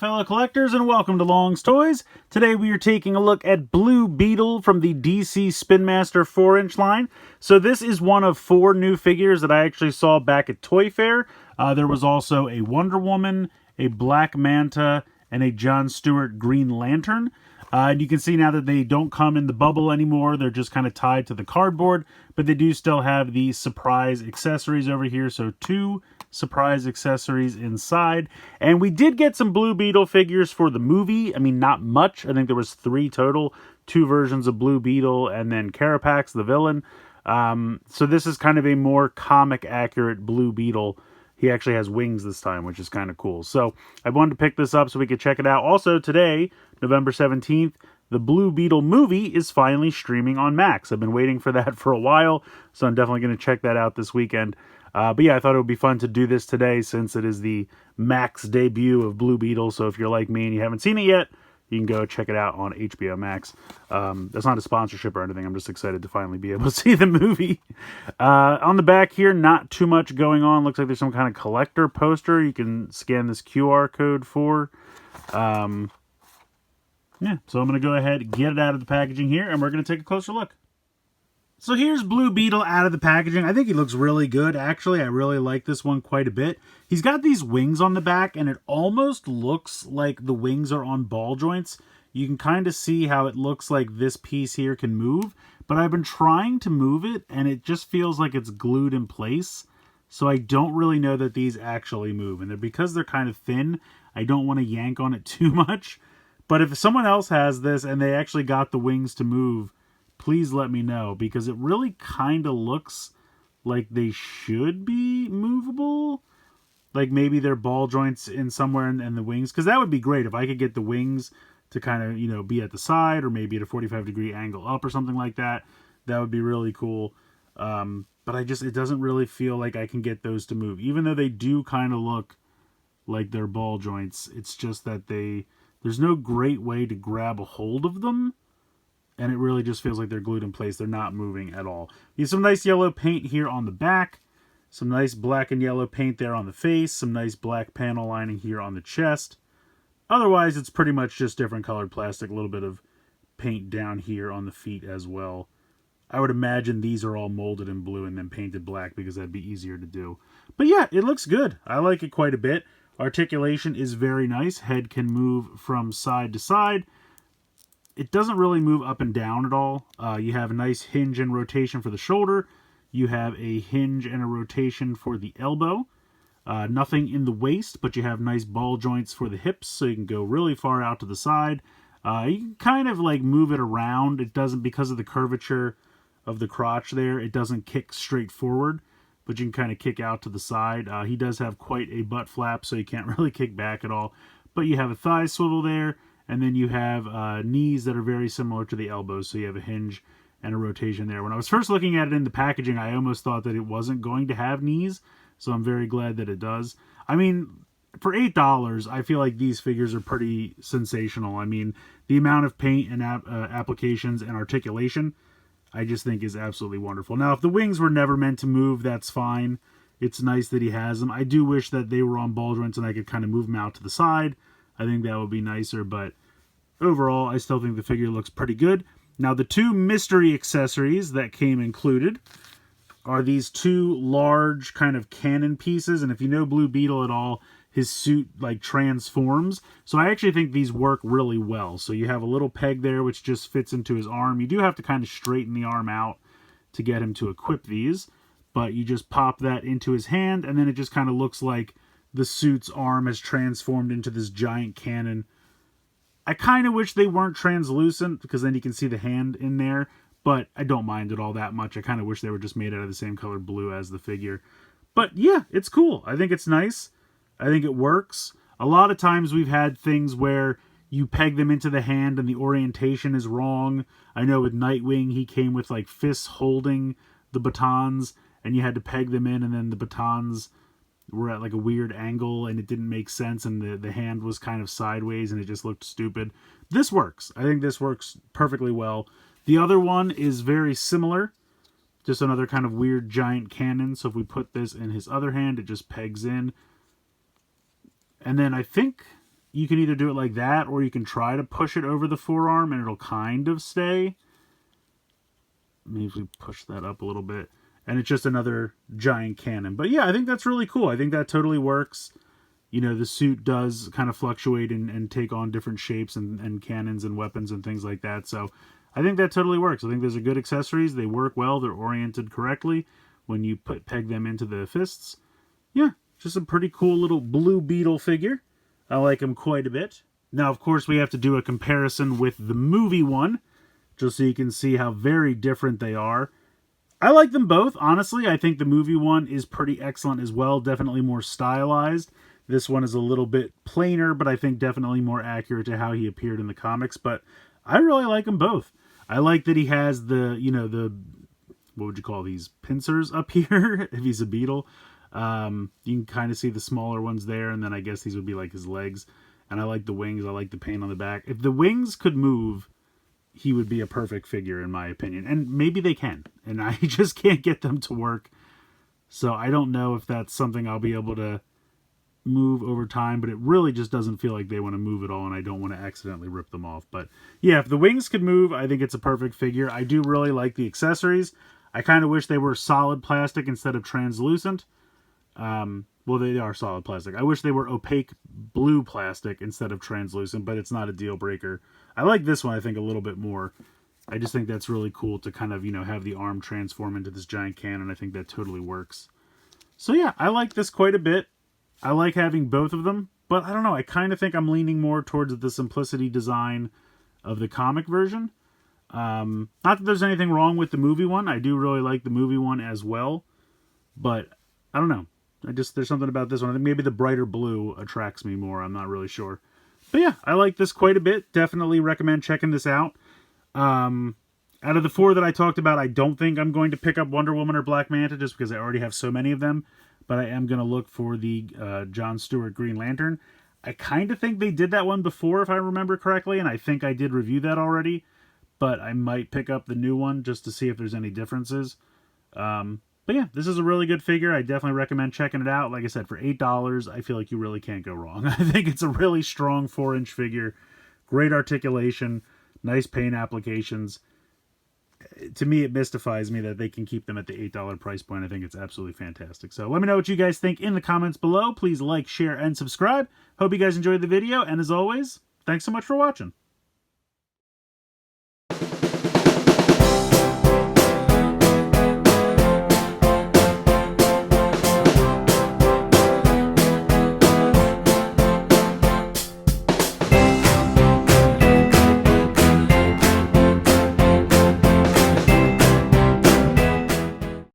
fellow collectors, and welcome to Long's Toys. Today we are taking a look at Blue Beetle from the DC Spin Master 4-inch line. So this is one of 4 new figures that I actually saw back at Toy Fair. There was also a Wonder Woman, a Black Manta, and a John Stewart Green Lantern. And you can see now that they don't come in the bubble anymore. They're just kind of tied to the cardboard, but they do still have the surprise accessories over here. So 2 surprise accessories inside. And we did get some Blue Beetle figures for the movie. I mean, not much. I think there was 3 total. 2 versions of Blue Beetle and then Carapax, the villain. So this is kind of a more comic accurate Blue Beetle. He actually has wings this time, which is kind of cool. So I wanted to pick this up so we could check it out. Also today, November 17th, the Blue Beetle movie is finally streaming on Max. I've been waiting for that for a while, so I'm definitely going to check that out this weekend. But yeah, I thought it would be fun to do this today since it is the Max debut of Blue Beetle. So if you're like me and you haven't seen it yet, you can go check it out on HBO Max. That's not a sponsorship or anything. I'm just excited to finally be able to see the movie. On the back here, not too much going on. Looks like there's some kind of collector poster you can scan this QR code for. Yeah, so I'm going to go ahead and get it out of the packaging here, and we're going to take a closer look. So here's Blue Beetle out of the packaging. I think he looks really good, actually. I really like this one quite a bit. He's got these wings on the back, and it almost looks like the wings are on ball joints. You can kind of see how it looks like this piece here can move, but I've been trying to move it, and it just feels like it's glued in place. So I don't really know that these actually move. And because they're kind of thin, I don't want to yank on it too much. But if someone else has this and they actually got the wings to move, please let me know, because it really kind of looks like they should be movable. Like maybe they're ball joints in somewhere in the wings, because that would be great if I could get the wings to kind of, you know, be at the side or maybe at a 45-degree angle up or something like that. That would be really cool. But it doesn't really feel like I can get those to move. Even though they do kind of look like they're ball joints, it's just that there's no great way to grab a hold of them. And it really just feels like they're glued in place. They're not moving at all. You have some nice yellow paint here on the back. Some nice black and yellow paint there on the face. Some nice black panel lining here on the chest. Otherwise, it's pretty much just different colored plastic. A little bit of paint down here on the feet as well. I would imagine these are all molded in blue and then painted black because that'd be easier to do. But yeah, it looks good. I like it quite a bit. Articulation is very nice. Head can move from side to side. It doesn't really move up and down at all. You have a nice hinge and rotation for the shoulder. You have a hinge and a rotation for the elbow. Nothing in the waist, but you have nice ball joints for the hips, so you can go really far out to the side. You can kind of like move it around. It doesn't, because of the curvature of the crotch there, it doesn't kick straight forward, but you can kind of kick out to the side. He does have quite a butt flap, so you can't really kick back at all. But you have a thigh swivel there. And then you have knees that are very similar to the elbows, so you have a hinge and a rotation there. When I was first looking at it in the packaging, I almost thought that it wasn't going to have knees, so I'm very glad that it does. I mean, for $8, I feel like these figures are pretty sensational. I mean, the amount of paint and applications and articulation, I just think is absolutely wonderful. Now, if the wings were never meant to move, that's fine. It's nice that he has them. I do wish that they were on ball joints and I could kind of move them out to the side. I think that would be nicer, but overall, I still think the figure looks pretty good. Now, the 2 mystery accessories that came included are these 2 large kind of cannon pieces, and if you know Blue Beetle at all, his suit like transforms. So I actually think these work really well. So you have a little peg there which just fits into his arm. You do have to kind of straighten the arm out to get him to equip these, but you just pop that into his hand, and then it just kind of looks like the suit's arm has transformed into this giant cannon. I kind of wish they weren't translucent, because then you can see the hand in there, but I don't mind it all that much. I kind of wish they were just made out of the same color blue as the figure. But yeah, it's cool. I think it's nice. I think it works. A lot of times we've had things where you peg them into the hand and the orientation is wrong. I know with Nightwing, he came with like fists holding the batons, and you had to peg them in, and then the batons were at like a weird angle and it didn't make sense, and the hand was kind of sideways and it just looked stupid. This works. I think this works perfectly well. The other one is very similar, just another kind of weird giant cannon. So if we put this in his other hand, it just pegs in. And then I think you can either do it like that, or you can try to push it over the forearm and it'll kind of stay. Maybe if we push that up a little bit. And it's just another giant cannon. But yeah, I think that's really cool. I think that totally works. You know, the suit does kind of fluctuate and take on different shapes and cannons and weapons and things like that. So I think that totally works. I think those are good accessories. They work well. They're oriented correctly when you peg them into the fists. Yeah, just a pretty cool little Blue Beetle figure. I like him quite a bit. Now, of course, we have to do a comparison with the movie one, just so you can see how very different they are. I like them both, honestly. I think the movie one is pretty excellent as well. Definitely more stylized. This one is a little bit plainer, but I think definitely more accurate to how he appeared in the comics. But I really like them both. I like that he has the, you know, the, what would you call these, pincers up here, if he's a beetle. You can kind of see the smaller ones there, and then I guess these would be like his legs. And I like the wings. I like the paint on the back. If the wings could move, he would be a perfect figure in my opinion. And maybe they can. And I just can't get them to work. So I don't know if that's something I'll be able to move over time. But it really just doesn't feel like they want to move at all. And I don't want to accidentally rip them off. But yeah, if the wings could move, I think it's a perfect figure. I do really like the accessories. I kind of wish they were solid plastic instead of translucent. Well, they are solid plastic. I wish they were opaque blue plastic instead of translucent, but it's not a deal breaker. I like this one, I think, a little bit more. I just think that's really cool to kind of, you know, have the arm transform into this giant cannon. I think that totally works. So yeah, I like this quite a bit. I like having both of them, but I don't know. I kind of think I'm leaning more towards the simplicity design of the comic version. Not that there's anything wrong with the movie one. I do really like the movie one as well, but I don't know. There's something about this one. I think maybe the brighter blue attracts me more. I'm not really sure. But yeah, I like this quite a bit. Definitely recommend checking this out. Out of the four that I talked about, I don't think I'm going to pick up Wonder Woman or Black Manta just because I already have so many of them. But I am going to look for the John Stewart Green Lantern. I kind of think they did that one before, if I remember correctly. And I think I did review that already. But I might pick up the new one just to see if there's any differences. But yeah, this is a really good figure. I definitely recommend checking it out. Like I said, for $8, I feel like you really can't go wrong. I think it's a really strong 4-inch figure. Great articulation. Nice paint applications. To me, it mystifies me that they can keep them at the $8 price point. I think it's absolutely fantastic. So let me know what you guys think in the comments below. Please like, share, and subscribe. Hope you guys enjoyed the video. And as always, thanks so much for watching.